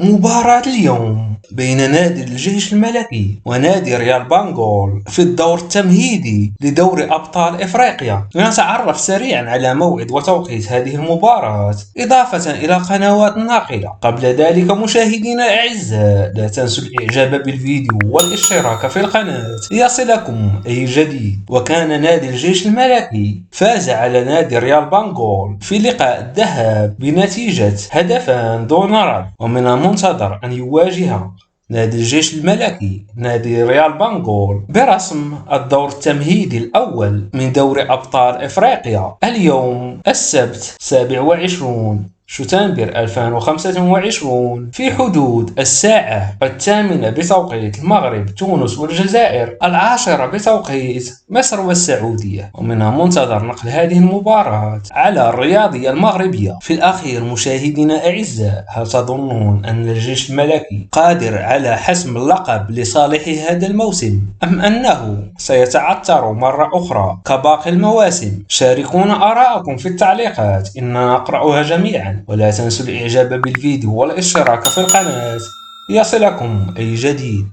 مباراة اليوم بين نادي الجيش الملكي ونادي ريال بانغول في الدور التمهيدي لدوري أبطال إفريقيا. لنتعرف سريعا على موعد وتوقيت هذه المباراة إضافة إلى قنوات ناقلة. قبل ذلك مشاهدينا الأعزاء، لا تنسوا الإعجاب بالفيديو والاشتراك في القناة ليصلكم أي جديد. وكان نادي الجيش الملكي فاز على نادي ريال بانغول في لقاء الذهاب بنتيجة 2 دون رد، ومن المنتظر أن يواجه نادي الجيش الملكي نادي ريال بانغول برسم الدور التمهيدي الأول من دوري أبطال إفريقيا اليوم السبت 27 شتنبر 2025 في حدود الساعة 8 بتوقيت المغرب، تونس والجزائر 10 بتوقيت مصر والسعودية. ومن المنتظر نقل هذه المباراة على الرياضية المغربية. في الأخير مشاهدينا أعزاء، هل تظنون أن الجيش الملكي قادر على حسم اللقب لصالح هذا الموسم، أم أنه سيتعثر مرة أخرى كباقي المواسم؟ شاركونا آراءكم في التعليقات، إننا نقرأها جميعا. ولا تنسوا الإعجاب بالفيديو والاشتراك في القناة ليصلكم أي جديد.